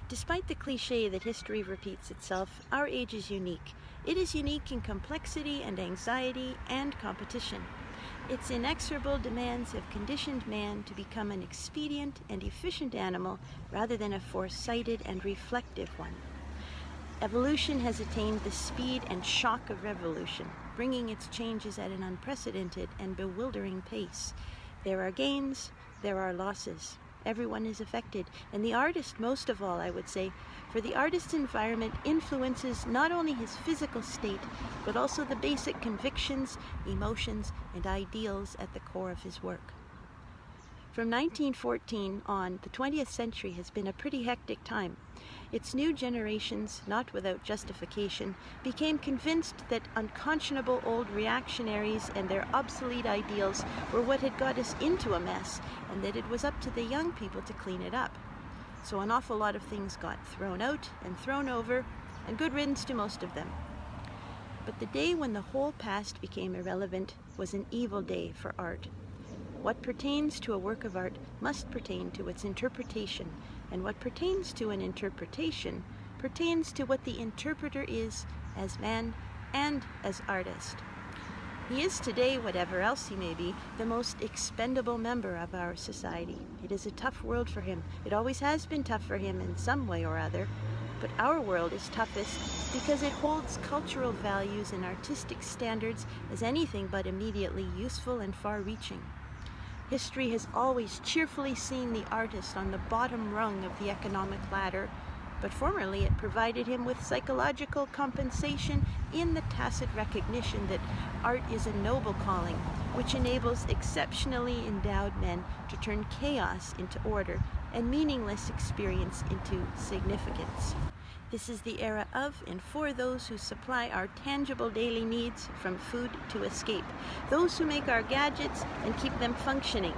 Despite the cliche that history repeats itself, our age is unique. It is unique in complexity and anxiety and competition. Its inexorable demands have conditioned man to become an expedient and efficient animal rather than a foresighted and reflective one. Evolution has attained the speed and shock of revolution, bringing its changes at an unprecedented and bewildering pace. There are gains, there are losses. Everyone is affected, and the artist most of all, I would say, for the artist's environment influences not only his physical state, but also the basic convictions, emotions, and ideals at the core of his work. From 1914 on, the 20th century has been a pretty hectic time. Its new generations, not without justification, became convinced that unconscionable old reactionaries and their obsolete ideals were what had got us into a mess, and that it was up to the young people to clean it up. So an awful lot of things got thrown out and thrown over, and good riddance to most of them. But the day when the whole past became irrelevant was an evil day for art. What pertains to a work of art must pertain to its interpretation, and what pertains to an interpretation pertains to what the interpreter is as man and as artist. He is today, whatever else he may be, the most expendable member of our society. It is a tough world for him. It always has been tough for him in some way or other, but our world is toughest because it holds cultural values and artistic standards as anything but immediately useful and far-reaching. History has always cheerfully seen the artist on the bottom rung of the economic ladder, but formerly it provided him with psychological compensation in the tacit recognition that art is a noble calling, which enables exceptionally endowed men to turn chaos into order and meaningless experience into significance. This is the era of and for those who supply our tangible daily needs, from food to escape, those who make our gadgets and keep them functioning.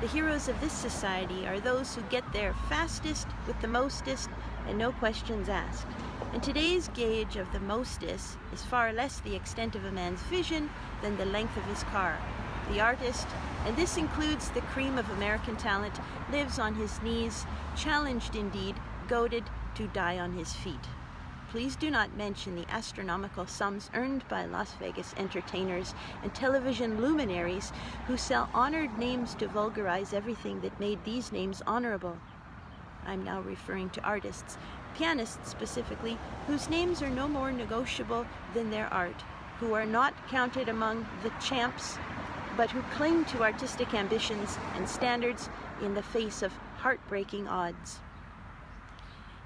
The heroes of this society are those who get there fastest with the mostest and no questions asked. And today's gauge of the mostest is far less the extent of a man's vision than the length of his car. The artist, and this includes the cream of American talent, lives on his knees, challenged indeed, goaded to die on his feet. Please do not mention the astronomical sums earned by Las Vegas entertainers and television luminaries who sell honored names to vulgarize everything that made these names honorable. I'm now referring to artists, pianists specifically, whose names are no more negotiable than their art, who are not counted among the champs, but who cling to artistic ambitions and standards in the face of heartbreaking odds.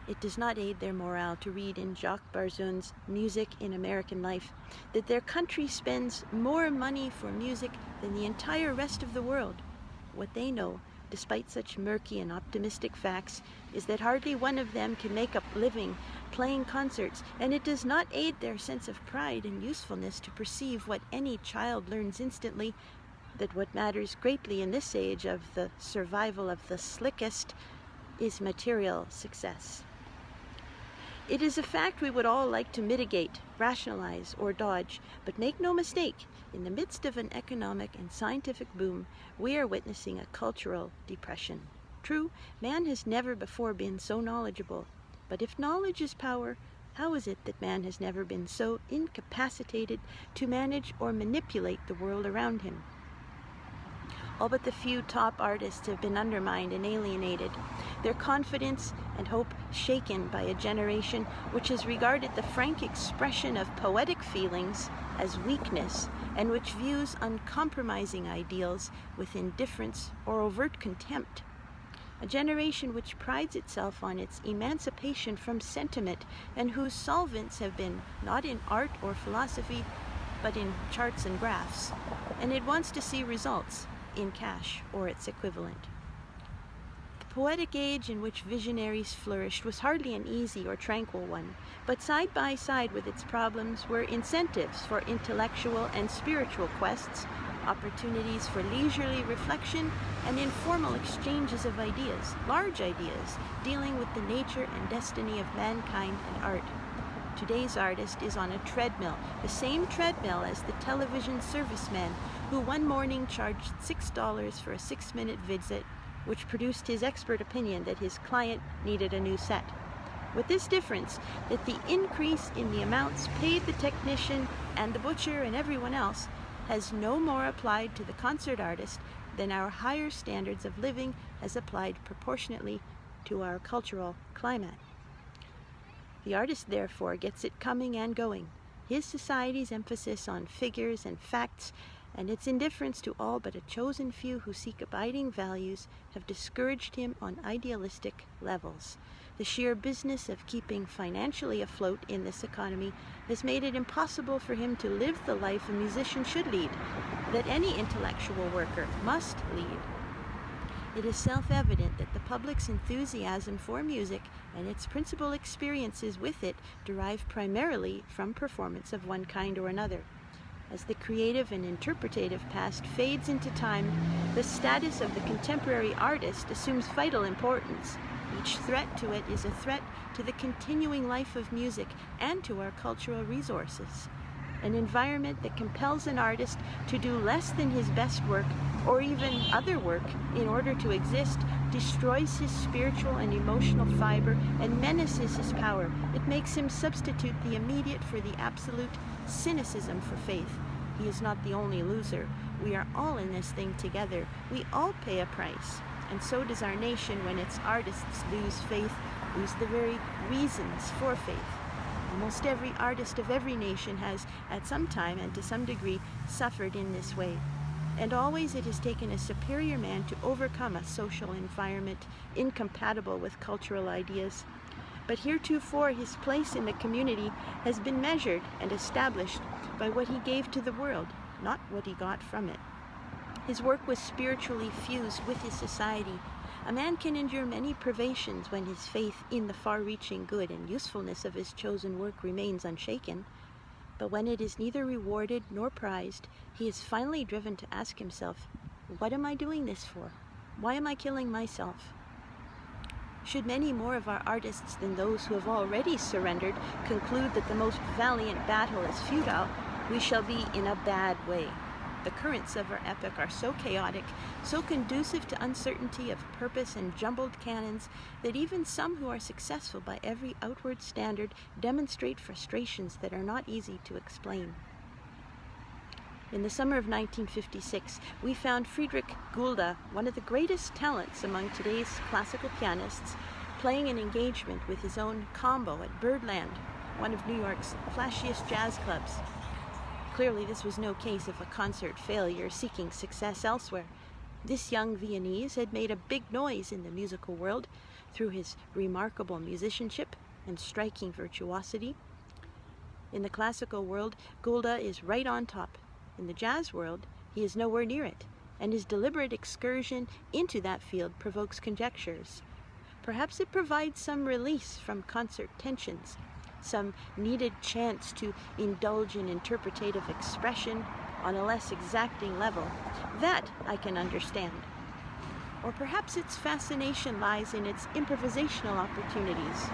It does not aid their morale to read in Jacques Barzun's Music in American Life that their country spends more money for music than the entire rest of the world. What they know, despite such murky and optimistic facts, is that hardly one of them can make a living playing concerts, and it does not aid their sense of pride and usefulness to perceive what any child learns instantly, that what matters greatly in this age of the survival of the slickest is material success. It is a fact we would all like to mitigate, rationalize, or dodge, but make no mistake, in the midst of an economic and scientific boom, we are witnessing a cultural depression. True, man has never before been so knowledgeable, but if knowledge is power, how is it that man has never been so incapacitated to manage or manipulate the world around him? All but the few top artists have been undermined and alienated, their confidence and hope shaken by a generation which has regarded the frank expression of poetic feelings as weakness, and which views uncompromising ideals with indifference or overt contempt. A generation which prides itself on its emancipation from sentiment, and whose solvents have been not in art or philosophy, but in charts and graphs, and it wants to see results in cash or its equivalent. The poetic age in which visionaries flourished was hardly an easy or tranquil one, but side by side with its problems were incentives for intellectual and spiritual quests, opportunities for leisurely reflection, and informal exchanges of ideas, large ideas, dealing with the nature and destiny of mankind and art. Today's artist is on a treadmill, the same treadmill as the television serviceman who one morning charged $6 for a 6-minute visit, which produced his expert opinion that his client needed a new set. with this difference that the increase in the amounts paid the technician and the butcher and everyone else has no more applied to the concert artist than our higher standards of living has applied proportionately to our cultural climate. The artist, therefore, gets it coming and going. His society's emphasis on figures and facts and its indifference to all but a chosen few who seek abiding values have discouraged him on idealistic levels. The sheer business of keeping financially afloat in this economy has made it impossible for him to live the life a musician should lead, that any intellectual worker must lead. It is self-evident that the public's enthusiasm for music and its principal experiences with it derive primarily from performance of one kind or another. As the creative and interpretative past fades into time, the status of the contemporary artist assumes vital importance. Each threat to it is a threat to the continuing life of music and to our cultural resources. An environment that compels an artist to do less than his best work, or even other work, in order to exist, destroys his spiritual and emotional fiber and menaces his power. It makes him substitute the immediate for the absolute, cynicism for faith. He is not the only loser. We are all in this thing together. We all pay a price. And so does our nation when its artists lose faith, lose the very reasons for faith. Almost every artist of every nation has, at some time and to some degree, suffered in this way. And always it has taken a superior man to overcome a social environment incompatible with cultural ideas. But heretofore his place in the community has been measured and established by what he gave to the world, not what he got from it. His work was spiritually fused with his society. A man can endure many privations when his faith in the far-reaching good and usefulness of his chosen work remains unshaken. But when it is neither rewarded nor prized, he is finally driven to ask himself, what am I doing this for? Why am I killing myself? Should many more of our artists than those who have already surrendered conclude that the most valiant battle is futile, we shall be in a bad way. The currents of our epoch are so chaotic, so conducive to uncertainty of purpose and jumbled cannons, that even some who are successful by every outward standard demonstrate frustrations that are not easy to explain. In the summer of 1956, we found Friedrich Gulda, one of the greatest talents among today's classical pianists, playing an engagement with his own combo at Birdland, one of New York's flashiest jazz clubs. Clearly, this was no case of a concert failure seeking success elsewhere. This young Viennese had made a big noise in the musical world through his remarkable musicianship and striking virtuosity. In the classical world, Gulda is right on top. In the jazz world, he is nowhere near it, and his deliberate excursion into that field provokes conjectures. Perhaps it provides some release from concert tensions, some needed chance to indulge in interpretative expression on a less exacting level. That I can understand. Or perhaps its fascination lies in its improvisational opportunities.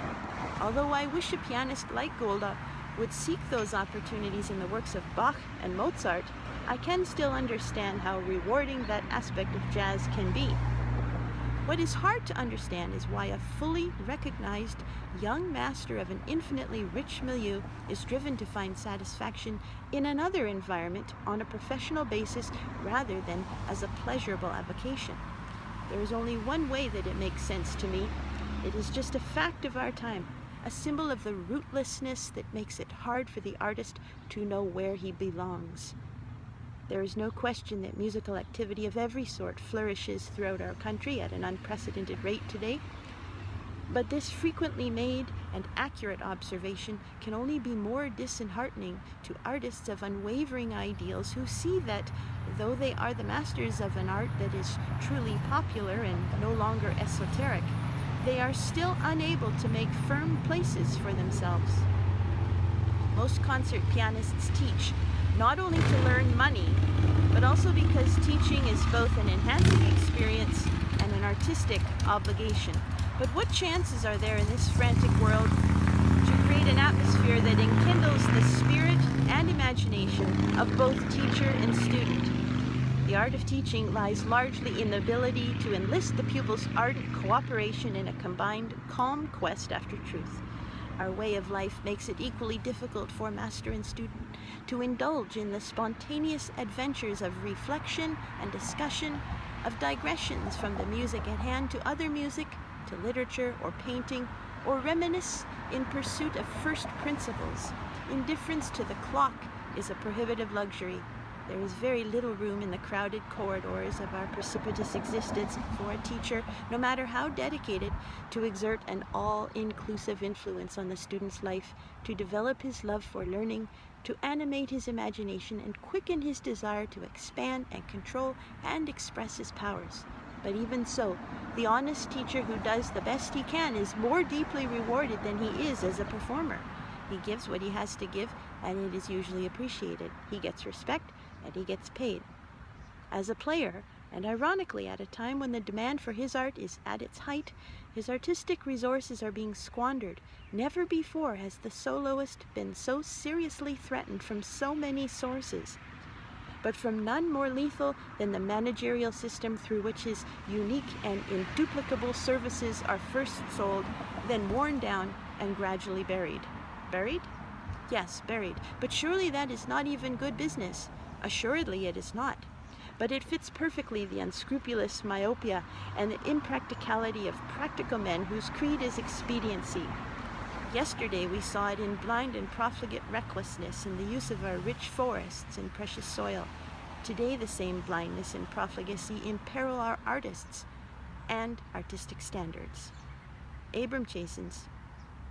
Although I wish a pianist like Gulda would seek those opportunities in the works of Bach and Mozart, I can still understand how rewarding that aspect of jazz can be. What is hard to understand is why a fully recognized young master of an infinitely rich milieu is driven to find satisfaction in another environment on a professional basis rather than as a pleasurable avocation. There is only one way that it makes sense to me. It is just a fact of our time, a symbol of the rootlessness that makes it hard for the artist to know where he belongs. There is no question that musical activity of every sort flourishes throughout our country at an unprecedented rate today. But this frequently made and accurate observation can only be more disheartening to artists of unwavering ideals who see that, though they are the masters of an art that is truly popular and no longer esoteric, they are still unable to make firm places for themselves. Most concert pianists teach not only to learn money, but also because teaching is both an enhancing experience and an artistic obligation. But what chances are there in this frantic world to create an atmosphere that enkindles the spirit and imagination of both teacher and student? The art of teaching lies largely in the ability to enlist the pupil's ardent cooperation in a combined, calm quest after truth. Our way of life makes it equally difficult for master and student to indulge in the spontaneous adventures of reflection and discussion, of digressions from the music at hand to other music, to literature or painting, or reminisce in pursuit of first principles. Indifference to the clock is a prohibitive luxury. There is very little room in the crowded corridors of our precipitous existence for a teacher, no matter how dedicated, to exert an all-inclusive influence on the student's life, to develop his love for learning, to animate his imagination and quicken his desire to expand and control and express his powers. But even so, the honest teacher who does the best he can is more deeply rewarded than he is as a performer. He gives what he has to give, and it is usually appreciated. He gets respect, and he gets paid. As a player, and ironically at a time when the demand for his art is at its height, his artistic resources are being squandered. Never before has the soloist been so seriously threatened from so many sources, but from none more lethal than the managerial system through which his unique and induplicable services are first sold, then worn down and gradually buried. Buried? Yes, buried. But surely that is not even good business. Assuredly it is not. But it fits perfectly the unscrupulous myopia and the impracticality of practical men whose creed is expediency. Yesterday we saw it in blind and profligate recklessness in the use of our rich forests and precious soil. Today the same blindness and profligacy imperil our artists and artistic standards. Abram Chasins,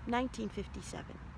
1957.